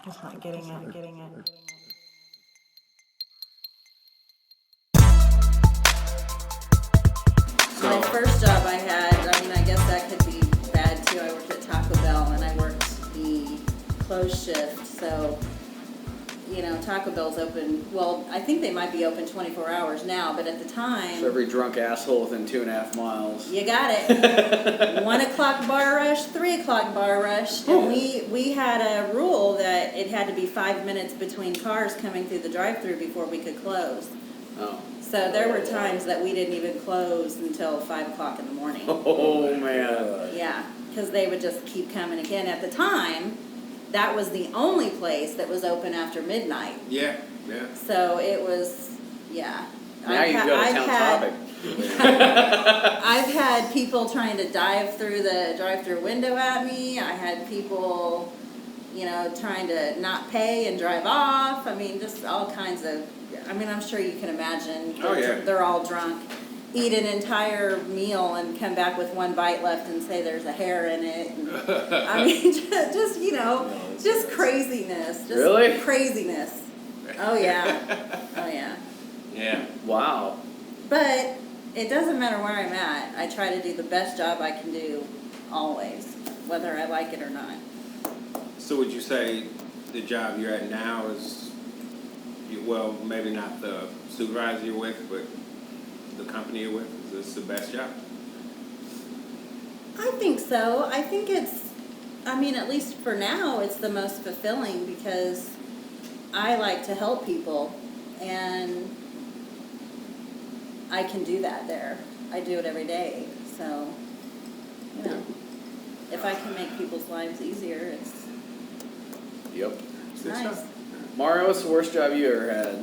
Just not getting it. My first job I had, I guess that could be bad too. I worked at Taco Bell and I worked the closed shift. So, Taco Bell's open, well, I think they might be open 24 hours now, but at the time... So every drunk asshole within 2.5 miles. You got it. 1 o'clock bar rush, 3 o'clock bar rush. And we had a rule that it had to be 5 minutes between cars coming through the drive-thru before we could close. Oh. So there were times that we didn't even close until 5 o'clock in the morning. Oh, man. Yeah, because they would just keep coming again. At the time, that was the only place that was open after midnight. Yeah. So it was, yeah. Now you can go to Town Topic. I've had people trying to dive through the drive-thru window at me. I had people, trying to not pay and drive off. Just all kinds of... I'm sure you can imagine. Oh, yeah. They're all drunk, eat an entire meal and come back with one bite left and say there's a hair in it. And, just craziness. Just really? Craziness. Oh, yeah. Oh, yeah. Yeah. Wow. But it doesn't matter where I'm at. I try to do the best job I can do always, whether I like it or not. So would you say the job you're at now is... Well, maybe not the supervisor you're with, but the company you're with? Is this the best job? I think so. I think it's, at least for now, it's the most fulfilling because I like to help people and I can do that there. I do it every day. So, if I can make people's lives easier, it's Yep. nice. Mario, what's the worst job you ever had?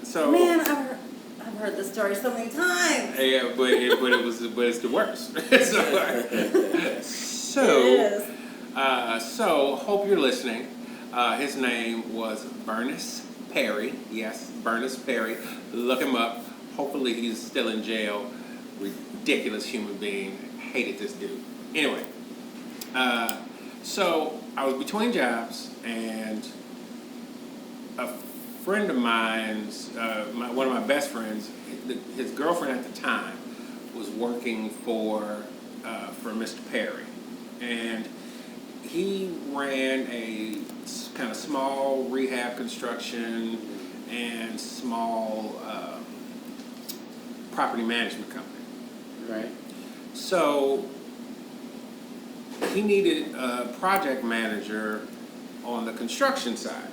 So Man, I've heard this story so many times. Yeah, but it's the worst. So hope you're listening. His name was Bernice Perry. Yes, Bernice Perry. Look him up. Hopefully he's still in jail. Ridiculous human being. Hated this dude. Anyway, so I was between jobs, and a friend of mine's, one of my best friends, his girlfriend at the time was working for Mr. Perry, and he ran a kind of small rehab construction and small property management company. Right. So he needed a project manager on the construction side.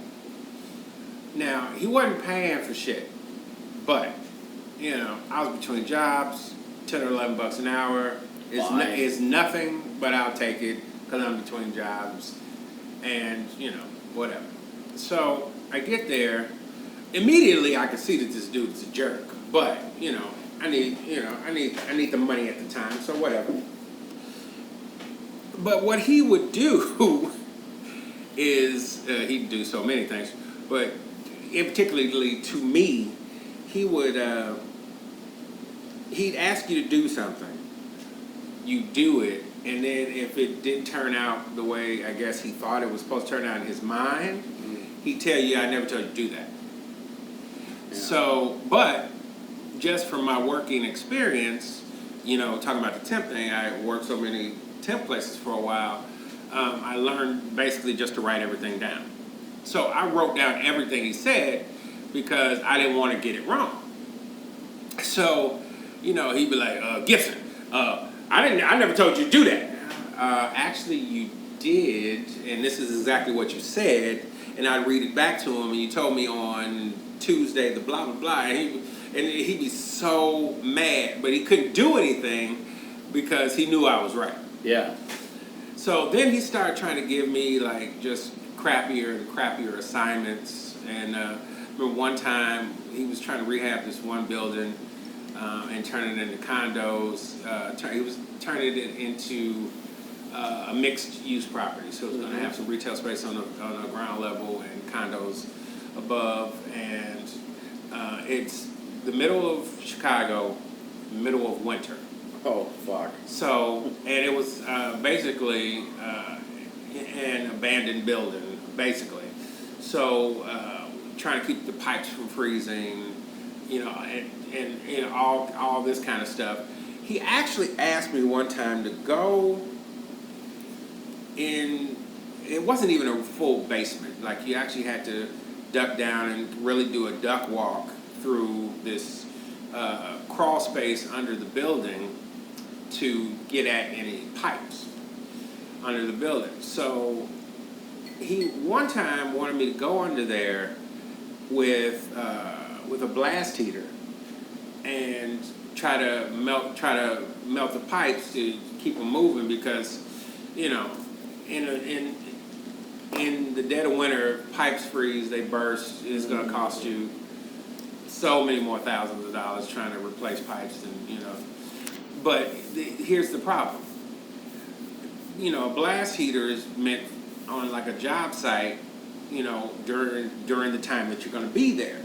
Now, he wasn't paying for shit, but, I was between jobs, 10 or 11 bucks an hour. It's nothing, but I'll take it because I'm between jobs and, whatever. So I get there. Immediately, I could see that this dude is a jerk, but, I need the money at the time, so whatever. But what he would do is, he'd do so many things, but in particularly to me, he would, he'd ask you to do something. You do it, and then if it didn't turn out the way I guess he thought it was supposed to turn out in his mind, he'd tell you, I never told you to do that. Yeah. So, but just from my working experience, talking about the temp thing, I worked so many temp places for a while, I learned basically just to write everything down. So I wrote down everything he said because I didn't want to get it wrong. So, he'd be like, Gibson, I never told you to do that. Actually, you did, and this is exactly what you said, and I'd read it back to him, and you told me on Tuesday the blah, blah, blah, and he'd be so mad, but he couldn't do anything because he knew I was right. Yeah. So then he started trying to give me just crappier and crappier assignments. And remember one time he was trying to rehab this one building and turn it into condos. He was turning it into a mixed-use property. So it was going to have some retail space on the ground level and condos above. And it's the middle of Chicago, middle of winter. Oh, fuck. So, and it was basically an abandoned building basically. So trying to keep the pipes from freezing, and all this kind of stuff. He actually asked me one time to go in. It wasn't even a full basement. Like, you actually had to duck down and really do a duck walk through this crawl space under the building to get at any pipes under the building. So he one time wanted me to go under there with a blast heater and try to melt the pipes to keep them moving, because in the dead of winter, pipes freeze, they burst. It's going to cost you so many more thousands of dollars trying to replace pipes, But here's the problem. A blast heater is meant on like a job site, during the time that you're going to be there.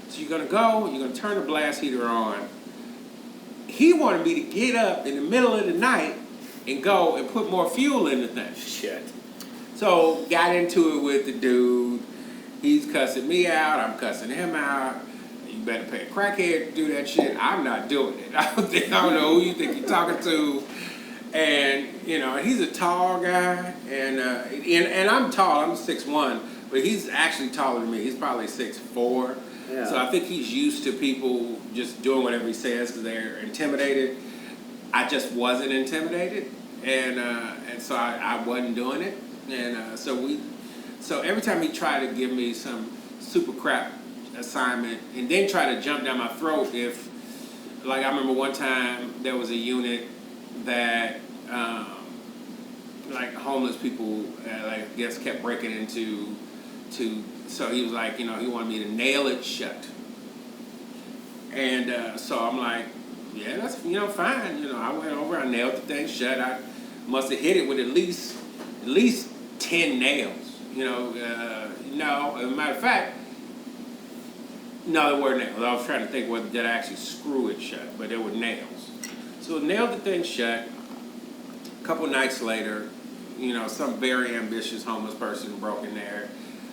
So you're going to go, you're going to turn the blast heater on. He wanted me to get up in the middle of the night and go and put more fuel in the thing. Shit. So got into it with the dude. He's cussing me out. I'm cussing him out. You better pay a crackhead to do that shit. I'm not doing it. I don't know who you think you're talking to. And he's a tall guy, and I'm tall. I'm 6'1", but he's actually taller than me. He's probably 6'4". Yeah. So I think he's used to people just doing whatever he says because they're intimidated. I just wasn't intimidated, and so I wasn't doing it. And so every time he tried to give me some super crap assignment and then try to jump down my throat, I remember one time there was a unit that homeless people I guess kept breaking into, so he was like, he wanted me to nail it shut. And so I'm like, yeah, that's fine. I went over, I nailed the thing shut. I must have hit it with at least 10 nails. No, as a matter of fact, no, there were nails. I was trying to think whether did I actually screw it shut, but there were nails. So I nailed the thing shut. A couple nights later, some very ambitious homeless person broke in there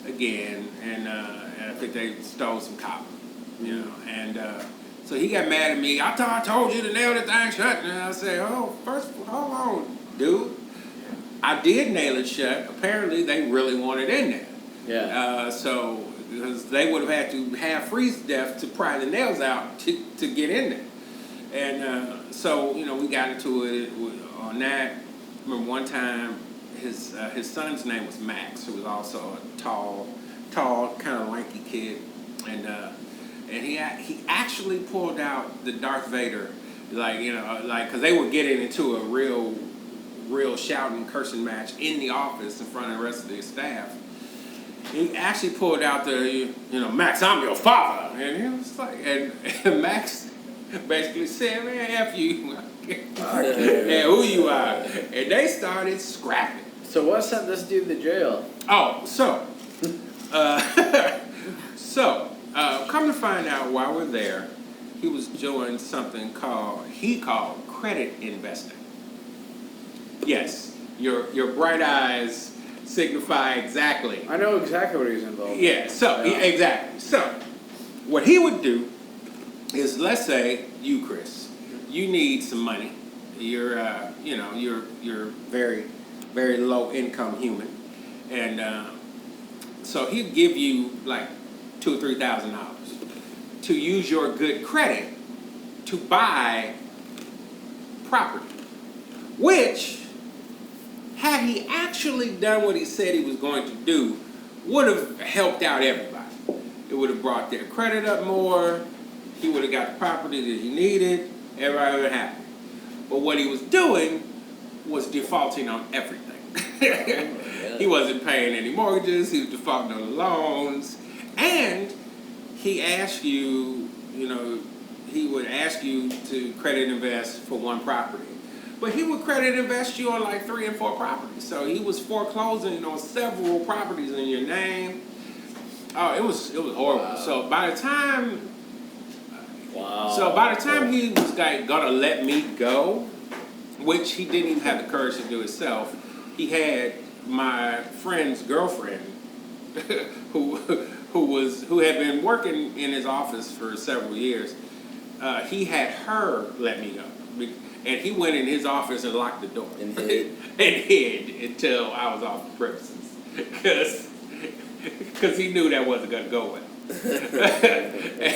again, and I think they stole some copper, and so he got mad at me. I told you to nail the thing shut, and I said, hold on, dude. I did nail it shut. Apparently, they really wanted in there. Yeah. So because they would have had to have freeze depth to pry the nails out to get in there, and so we got into it on that. I remember one time his son's name was Max, who was also a tall, kind of lanky kid, and he actually pulled out the Darth Vader, because they were getting into a real shouting, cursing match in the office in front of the rest of the staff. He actually pulled out the, Max, I'm your father, and he was like, and Max basically said, man, F you, and who you are, and they started scrapping. So what sent this dude to jail? Oh, come to find out while we're there, he was doing something he called credit investing. Yes, your bright eyes signify exactly. I know exactly what he's involved. Yeah, exactly. So, what he would do is, let's say you, Chris, you need some money. You're very, very low income human, and so he'd give you like $2,000 or $3,000 to use your good credit to buy property, which, had he actually done what he said he was going to do, would have helped out everybody. It would have brought their credit up more. He would have got the property that he needed. Everybody would have happy. But what he was doing was defaulting on everything. He wasn't paying any mortgages. He was defaulting on the loans. And he asked you, he would ask you to credit invest for one property. But he would credit invest you on like 3 and 4 properties. So he was foreclosing on several properties in your name. Oh, it was horrible. Wow. So by the time he was gonna let me go, which he didn't even have the courage to do himself, he had my friend's girlfriend who had been working in his office for several years. He had her let me go, and he went in his office and locked the door And hid. and hid until I was off the premises, because he knew that wasn't going to go well.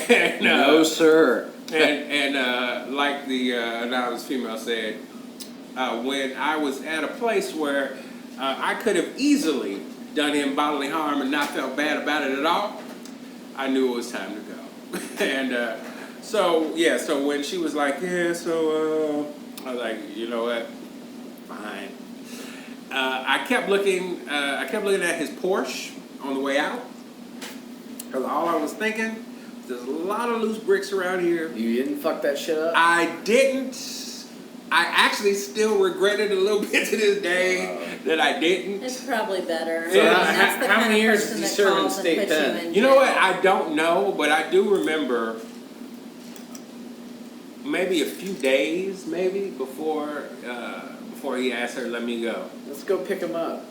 And, No, sir. and like the anonymous female said, when I was at a place where I could have easily done him bodily harm and not felt bad about it at all, I knew it was time to go. And so when she was like, I was like, you know what, fine. I kept looking at his Porsche on the way out, because all I was thinking, there's a lot of loose bricks around here. You didn't fuck that shit up? I didn't. I actually still regret it a little bit to this day that I didn't. It's probably better. So That's the how kind many of years person did he that serve in calls and state puts pen? in You know what? jail. I don't know, but I do remember maybe a few days, before he asked her to let me go. Let's go pick him up.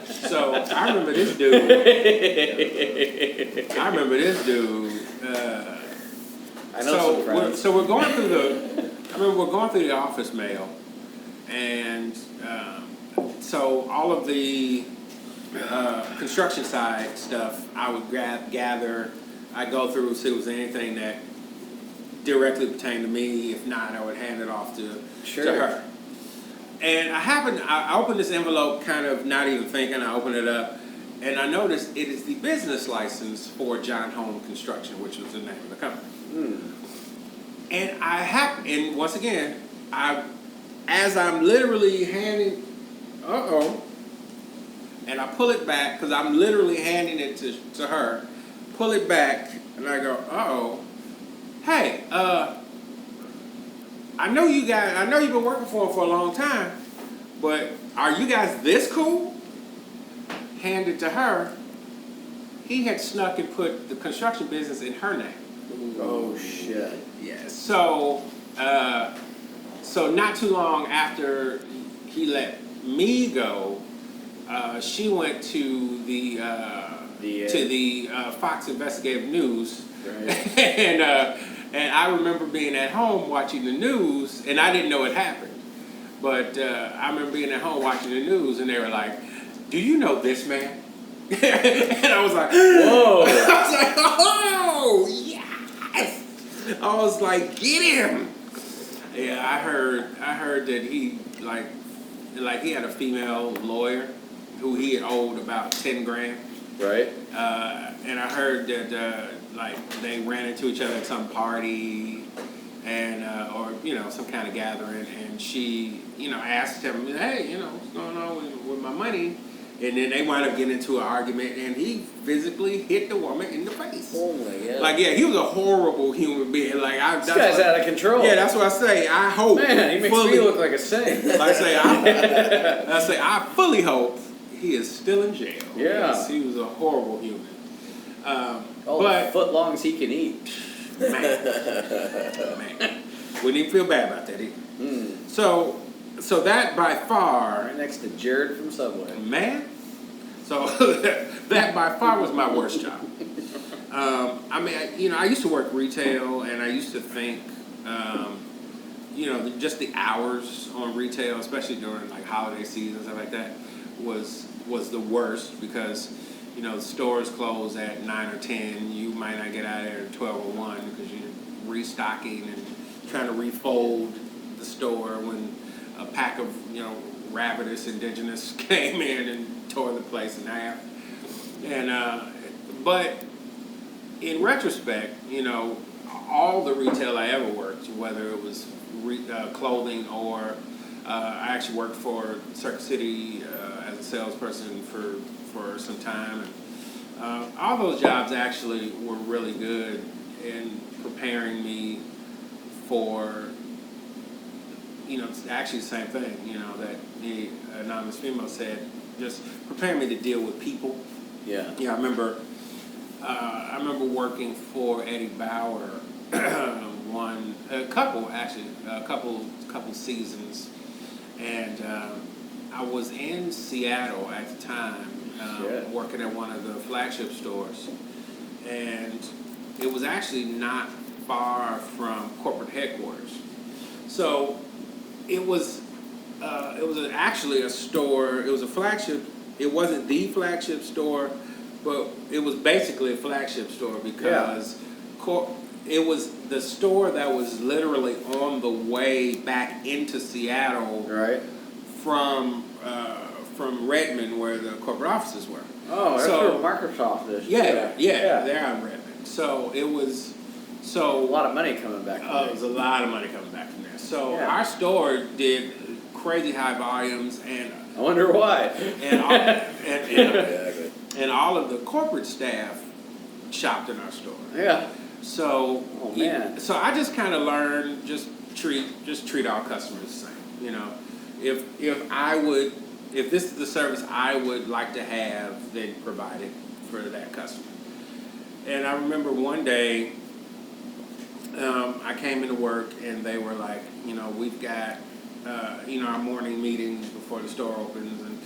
So I remember this dude. I know some friends. So we're going through the. I remember we're going through the office mail, and so all of the construction side stuff I would gather. I go through, see if there was anything that directly pertained to me. If not, I would hand it off to her. And I opened this envelope kind of not even thinking. I opened it up, and I noticed it is the business license for John Home Construction, which was the name of the company. And and once again, as I'm literally handing, and I pull it back, because I'm literally handing it to her, pull it back, and I go, hey, I know you've been working for him for a long time, but are you guys this cool? Hand it to her. He had snuck and put the construction business in her name. Oh shit. Yes. So not too long after he let me go, she went to the Fox Investigative News, Right. and I remember being at home watching the news, and I didn't know it happened, but I remember being at home watching the news, and they were like, "Do you know this man?" And I was like, Whoa. I was like, "Oh yes!" I was like, "Get him!" Yeah, I heard that he like he had a female lawyer who he had owed about $10,000. Right. And I heard that they ran into each other at some party, and or some kind of gathering, and she asked him, "Hey, what's going on with my money?" And then they wound up getting into an argument, and he physically hit the woman in the face. Oh my God. Like, yeah, he was a horrible human being. Like, This guy's out of control. Yeah, that's what I say. I hope. Man, he makes me look like a saint. Like I say, I fully hope he is still in jail. Yeah. Because he was a horrible human. All the footlongs he can eat. Man. Wouldn't even feel bad about that either. So that by far, Right next to Jared from Subway. man. So that by far was my worst job. I used to work retail, and I used to think, just the hours on retail, especially during like holiday season and stuff like that, was the worst, because the stores close at 9 or 10. You might not get out of there at 12 or 1 because you're restocking and trying to refold the store when a pack of ravenous indigenous came in and tore the place in half. And but in retrospect, all the retail I ever worked, whether it was clothing or I actually worked for Circuit City as a salesperson for some time, and all those jobs actually were really good in preparing me for it's actually the same thing, that the anonymous female said, just prepare me to deal with people. Yeah. Yeah, I remember working for Eddie Bauer a couple seasons, and I was in Seattle at the time working at one of the flagship stores, and it was actually not far from corporate headquarters. So it was actually a store. It was a flagship. It wasn't the flagship store, but it was basically a flagship store because it was the store that was literally on the way back into Seattle, Right. from Redmond, where the corporate offices were. Oh, that's where Microsoft is. Yeah, they're on Redmond. So it was A lot of money coming back. it was a lot of money coming back from there. So our store did crazy high volumes, and I wonder why. and all of the corporate staff shopped in our store. Yeah. So so I just kind of learned just treat all customers the same. You know, if this is the service I would like to have, then provide it for that customer. And I remember one day I came into work and they were like, you know, we've got our morning meetings before the store opens, and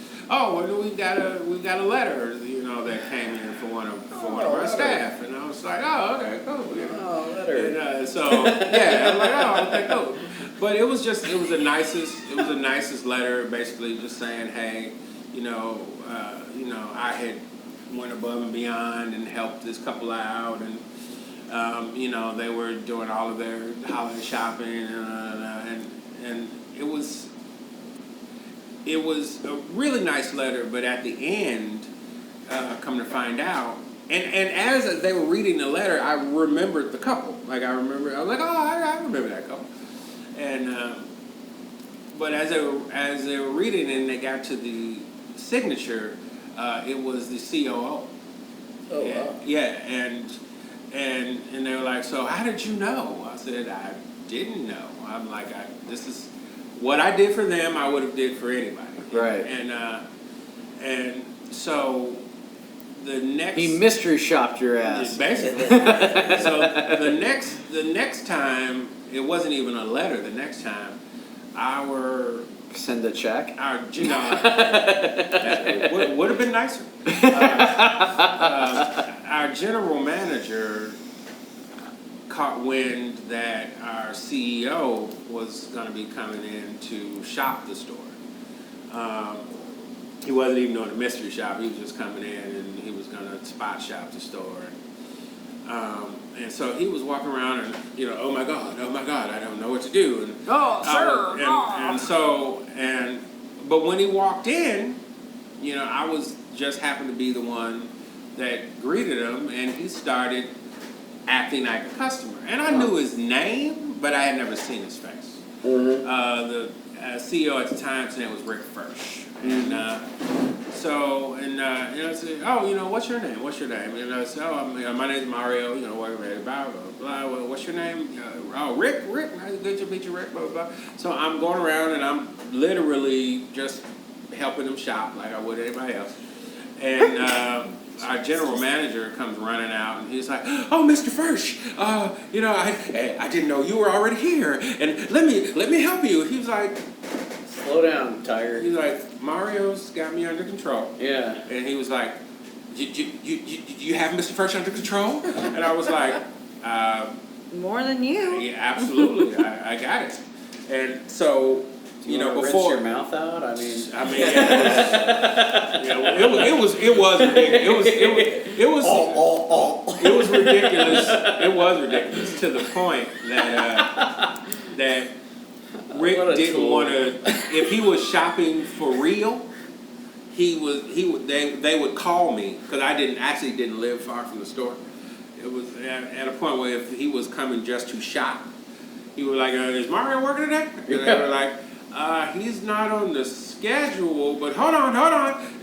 we've got a letter, you know, that came in for one of our staff, and I was like, oh, okay, cool. You know. Letter. And so I'm like, oh, okay, cool. But it was the nicest letter, basically just saying, hey, I had went above and beyond and helped this couple out, and they were doing all of their holiday shopping, and it was a really nice letter. But at the end, come to find out, and as they were reading the letter, I remembered the couple. I was like, oh, I remember that couple. And but as they were reading and they got to the signature, it was the COO. Oh, wow. Yeah, and they were like, so how did you know? I said, I didn't know. I'm like, this is what I did for them, I would have did for anybody. Right. And so the next... He mystery shopped your ass. Basically. So the next time, it wasn't even a letter. The next time, Send a check? Would have been nicer. Our general manager caught wind that our CEO was going to be coming in to shop the store. He wasn't even doing a mystery shop. He was just coming in and he was going to spot shop the store. And so he was walking around and, oh my God, I don't know what to do. And, but when he walked in, I was just happened to be the one that greeted him, and he started acting like a customer. And I knew his name, but I had never seen his face. Mm-hmm. The CEO at the time, his name was Rick Firsch. And I said, what's your name? What's your name? And I said, my name's Mario, whatever, blah, blah, blah. Well, what's your name? Rick, good to meet you, Rick, blah, blah, blah. So I'm going around and I'm literally just helping him shop like I would anybody else. And our general manager comes running out and he's like, oh, Mr. Firsch, I didn't know you were already here. And let me help you. He was like, slow down, Tiger. He's like, Mario's got me under control. Yeah. And he was like, you have Mr. Firsch under control? And I was like, more than you. Yeah, absolutely. I got it. And so, before rinse your mouth out. it was ridiculous. It was ridiculous. It was ridiculous to the point that Rick didn't want to. If he was shopping for real, they would call me because I didn't live far from the store. It was at a point where if he was coming just to shop, he was like, "Is Mario working today?" And they were like, "He's not on the schedule, but hold on."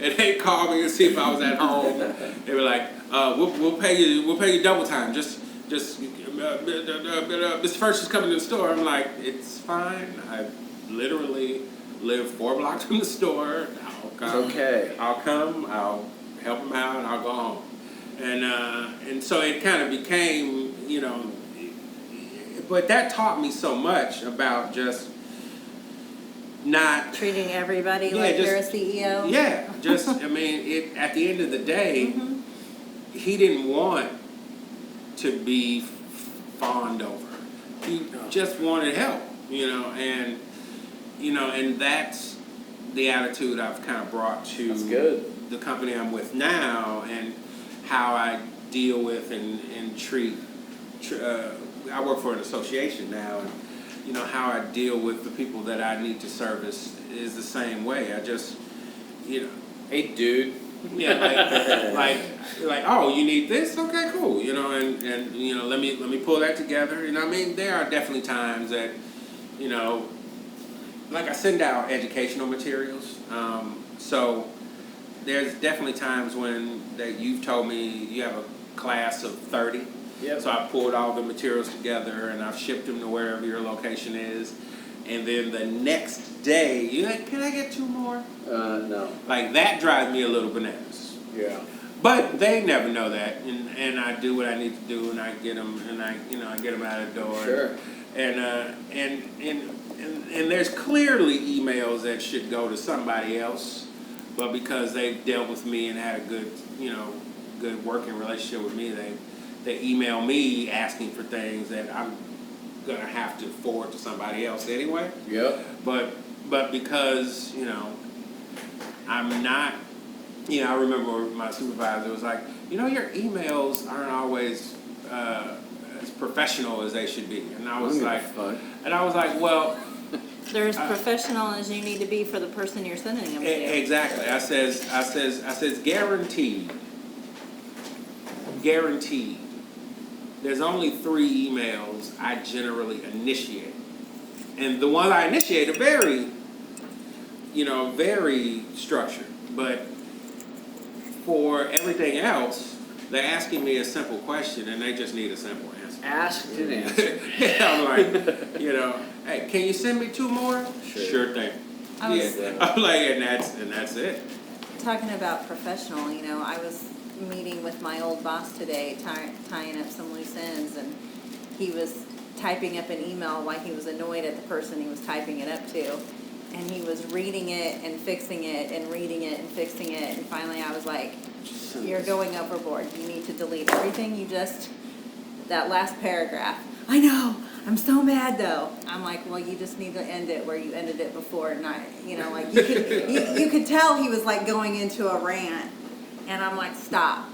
And they called me to see if I was at home. They were like, "We'll pay you double time. Just Mr. Firsch is coming to the store." I'm like, "It's fine. I literally live 4 blocks from the store. I'll come. It's okay. I'll come. I'll help him out, and I'll go home." And so it kind of became, but that taught me so much about just not Treating everybody Yeah, like just- you're a CEO. Yeah, just I mean, at the end of the day, he didn't want to be fawned over. He just wanted help, and that's the attitude I've kind of brought to That's good. the company I'm with now, and how I deal with and treat. I work for an association now, and how I deal with the people that I need to service is the same way. I just, Hey, dude. yeah, like, oh, you need this? Okay, cool. And let me pull that together. I mean, there are definitely times that, like I send out educational materials. So there's definitely times when that you've told me you have a class of 30. Yep. So I pulled all the materials together and I've shipped them to wherever your location is. And then the next day, you're like, can I get 2 more? No. Like, that drives me a little bananas. Yeah. But they never know that, and I do what I need to do, and I get them, and I get them out of the door. Sure. And there's clearly emails that should go to somebody else, but because they've dealt with me and had a good, good working relationship with me, they email me asking for things that I'm gonna have to forward to somebody else anyway. Yep. But because, I'm not, I remember my supervisor was like, your emails aren't always as professional as they should be. And I was like, well, They're as professional as you need to be for the person you're sending them to. exactly. I says guaranteed. There's only 3 emails I generally initiate. And the ones I initiate are very structured. But for everything else, they're asking me a simple question and they just need a simple answer. Asked and answered. I'm like, hey, can you send me 2 more? Sure thing. I was- I'm like, and that's it. Talking about professional, I was meeting with my old boss today, tying up some loose ends, and he was typing up an email while he was annoyed at the person he was typing it up to. And he was reading it and fixing it and reading it and fixing it. And finally I was like, you're going overboard. You need to delete everything that last paragraph. I know. I'm so mad though. I'm like, well, you just need to end it where you ended it before. And you could tell he was like going into a rant. And I'm like, stop.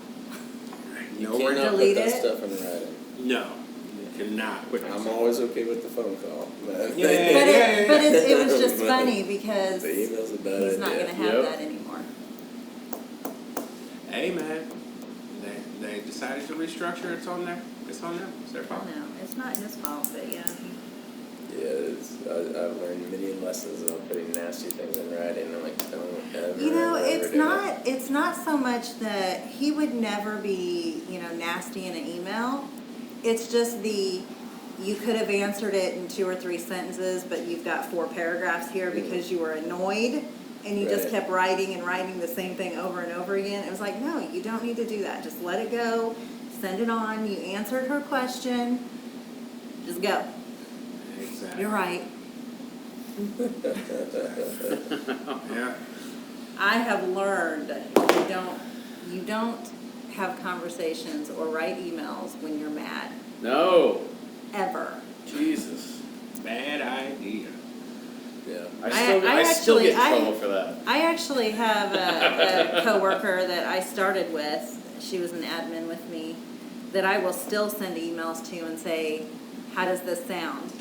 You No, cannot delete put that it? stuff in writing. No, you cannot. I'm always okay with the phone call. But Yeah. But it was just funny because the email's a bad he's not idea. going to have that anymore. Hey man, they decided to restructure. It's on them. It's their I fault. don't know. It's not his fault, but yeah. I've learned many lessons about putting nasty things in writing. I'm like, don't ever. It's not so much that he would never be, nasty in an email. It's just you could have answered it in 2 or 3 sentences, but you've got 4 paragraphs here because you were annoyed and you just Right. kept writing and writing the same thing over and over again. It was like, no, you don't need to do that. Just let it go. Send it on. You answered her question. Just go. Exactly. You're right. Yeah. I have learned you don't have conversations or write emails when you're mad. No. Ever. Jesus. Bad idea. Yeah. I still get in trouble for that. I actually have a coworker that I started with. She was an admin with me that I will still send emails to and say, how does this sound?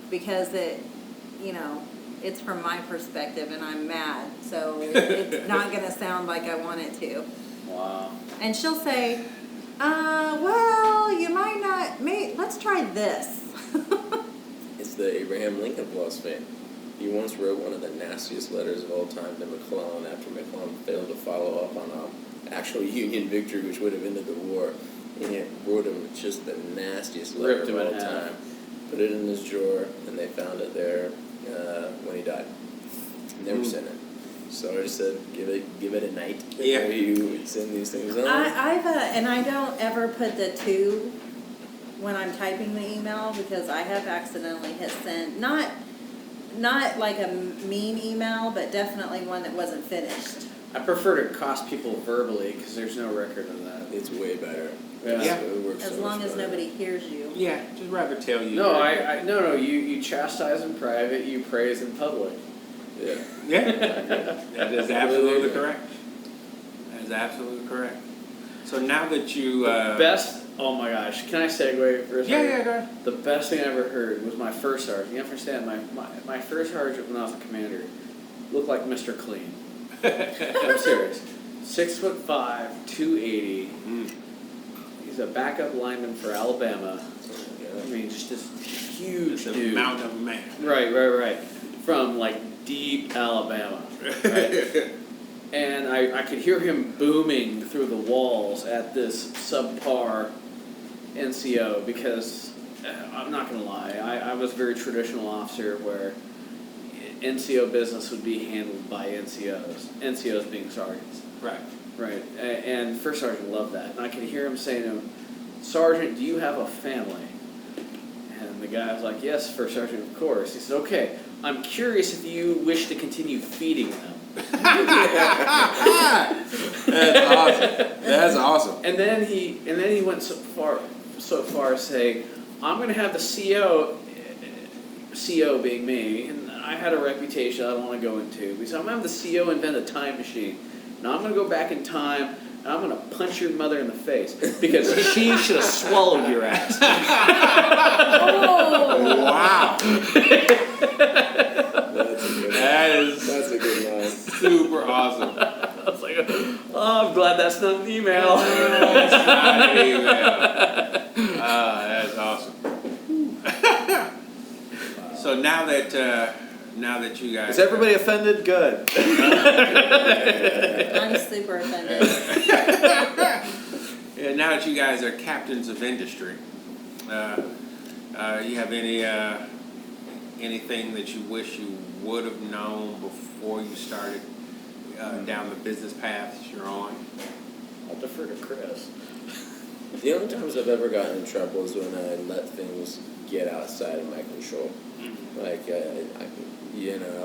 Because it's from my perspective and I'm mad. So it's not going to sound like I want it to. Wow. And she'll say, well, you might not, let's try this. It's the Abraham Lincoln philosophy. He once wrote one of the nastiest letters of all time to McClellan after McClellan failed to follow up on an actual Union victory, which would have ended the war. And he wrote him just the nastiest letter Ripped of him all in half. time. Put it in his drawer, and they found it there when he died. Never sent it. So I just said, give it a night. Yeah. You would send these things on. And I don't ever put the to when I'm typing the email because I have accidentally hit send. Not not like a mean email, but definitely one that wasn't finished. I prefer to cost people verbally because there's no record of that. It's way better. Yeah. So it works As so long much as better. nobody hears you. Yeah, just rather tell you. No, that. no. You chastise in private, you praise in public. Yeah. Yeah, that is absolutely correct. That is absolutely correct. So now that you Best. Oh my gosh! Can I segue for a second? yeah, go ahead. The best thing I ever heard was my first sergeant. You understand? My first sergeant when I was a commander looked like Mr. Clean. I'm serious. 6'5", 280. He's a backup lineman for Alabama. I mean, just this huge It's a dude. mountain of a man. Right. From like deep Alabama. Right? And I could hear him booming through the walls at this subpar NCO because I'm not gonna lie, I was a very traditional officer where NCO business would be handled by NCOs being sergeants. Right, and First Sergeant loved that. And I could hear him saying to him, "Sergeant, do you have a family?" And the guy was like, "Yes, First Sergeant, of course." He said, "Okay, I'm curious if you wish to continue feeding them." That's awesome. And then he went so far as say, "I'm going to have the CO being me, and I had a reputation I don't want to go into. He said, I'm going to have the CO invent a time machine. Now I'm going to go back in time, and I'm going to punch your mother in the face because she should have swallowed your ass." Oh! Wow. That's a good line. Super awesome. I was like, "Oh, I'm glad that's not an email." That's not an email. That's awesome. So now that you guys Is everybody offended? Good. I'm super offended. Yeah, now that you guys are captains of industry, you have anything that you wish you would have known before you started down the business path you're on? I'll defer to Chris. The only times I've ever gotten in trouble is when I let things get outside of my control. Like, I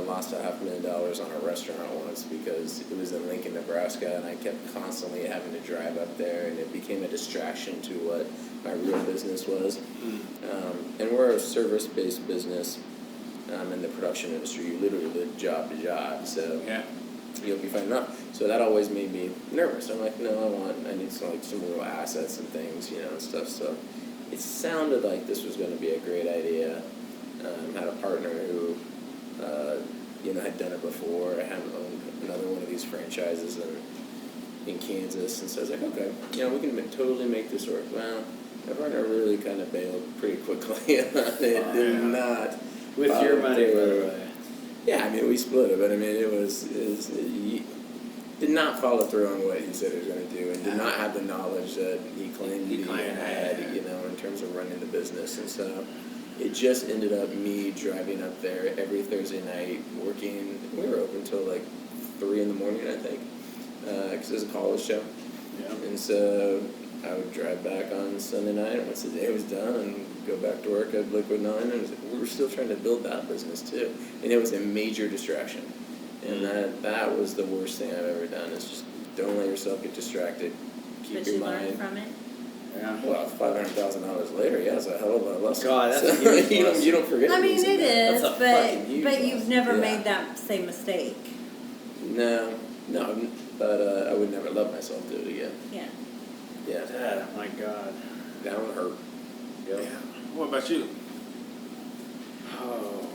lost $500,000 on a restaurant once because it was in Lincoln, Nebraska, and I kept constantly having to drive up there, and it became a distraction to what my real business was. And we're a service-based business in the production industry. You literally live job to job, so Yeah. you'll be fine enough. So that always made me nervous. I'm like, no, I need some real assets and things, and stuff. So it sounded like this was going to be a great idea. Had a partner who, had done it before. I had owned another one of these franchises in Kansas, and so I was like, okay, we can totally make this work. Well, my partner really kind of bailed pretty quickly on it. Did not. With your money, by the way. Yeah, I mean, we split it, but I mean, he did not follow through on what he said he was going to do, and did not have the knowledge that he claimed he had, in terms of running the business. And so it just ended up me driving up there every Thursday night, working. We were open until like 3 in the morning, I think, because it was a college show. Yeah. And so I would drive back on Sunday night once the day was done and go back to work at Liquid 9. And we were still trying to build that business too. And it was a major distraction. And that was the worst thing I've ever done, is just don't let yourself get distracted. Keep But your you mind. learned from it? Yeah. Well, $500,000 later, yeah, it's a hell of a lesson. God, that's a So, huge lesson. you don't forget. I mean, it is, That's a fucking huge but you've never Yeah. made that same mistake. No, but I would never let myself do it again. Yeah. Yeah, Dad, my God. that would hurt. Yep. Yeah. What about you? Oh.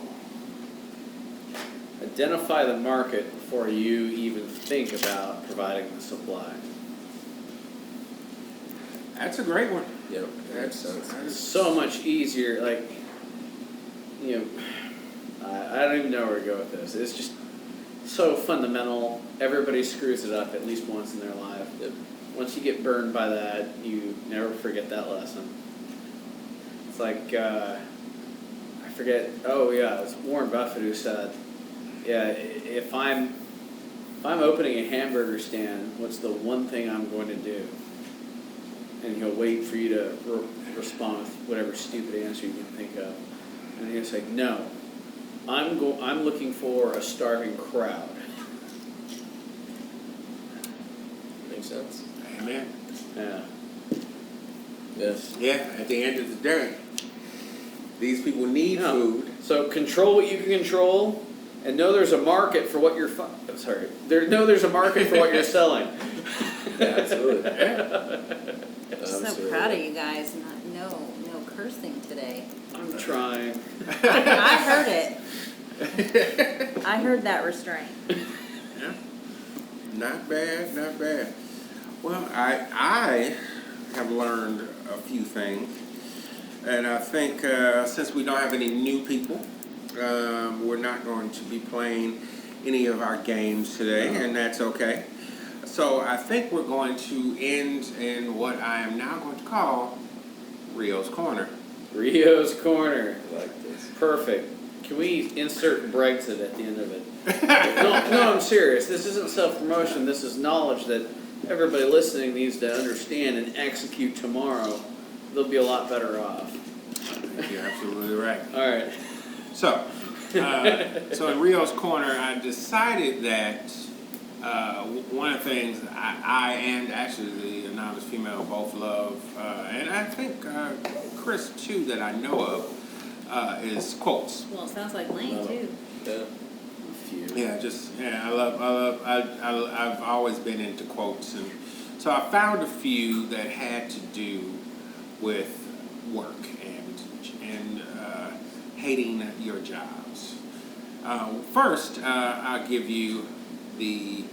Identify the market before you even think about providing the supply. That's a great one. Yep, that makes sense. It's so much easier, like, I don't even know where to go with this. It's just so fundamental. Everybody screws it up at least once in their life. Yep. Once you get burned by that, you never forget that lesson. It's like, I forget, it was Warren Buffett who said, if I'm opening a hamburger stand, what's the one thing I'm going to do? And he'll wait for you to respond with whatever stupid answer you can think of. And he'll say, no, I'm looking for a starving crowd. Makes sense. Amen. Yeah. Yes. Yeah, at the end of the day, these people need Yeah. food. So control what you can control, and know there's a market for what you're. There's a market for what you're selling. Yeah, absolutely. I'm so proud of you guys. No cursing today. I'm trying. I heard it. I heard that restraint. Yeah. Not bad, not bad. Well, I have learned a few things. And I think since we don't have any new people, we're not going to be playing any of our games today, and that's okay. So I think we're going to end in what I am now going to call Rio's Corner. Rio's Corner. I like this. Perfect. Can we insert Brexit at the end of it? No, I'm serious. This isn't self-promotion. This is knowledge that everybody listening needs to understand and execute tomorrow. They'll be a lot better off. You're absolutely right. All right. So in Rio's Corner, I decided that one of the things I and actually the anonymous female both love, and I think Chris too, that I know of, is quotes. Well, it sounds like Lane too. Yeah. A few. Yeah, I've always been into quotes, and so I found a few that had to do with work and hating your jobs. First, I'll give you the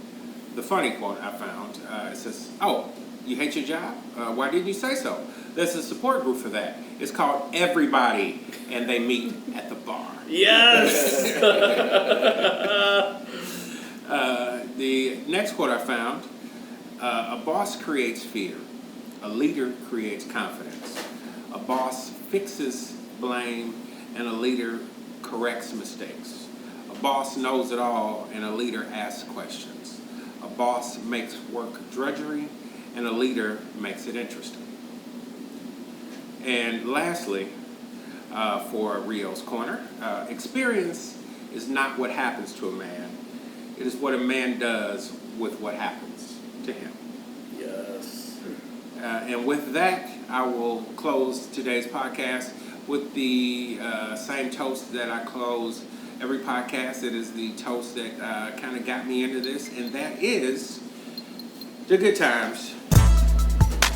funny quote I found. It says, "Oh, you hate your job? Why didn't you say so?" There's a support group for that. It's called Everybody, and they meet at the bar. Yes. The next quote I found, a boss creates fear. A leader creates confidence. A boss fixes blame, and a leader corrects mistakes. A boss knows it all, and a leader asks questions. A boss makes work drudgery, and a leader makes it interesting. And lastly, for Rio's Corner, experience is not what happens to a man. It is what a man does with what happens to him. Yes. And with that, I will close today's podcast with the same toast that I close every podcast. It is the toast that kind of got me into this, and that is the good times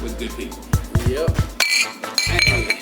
with good people. Yep. Hey.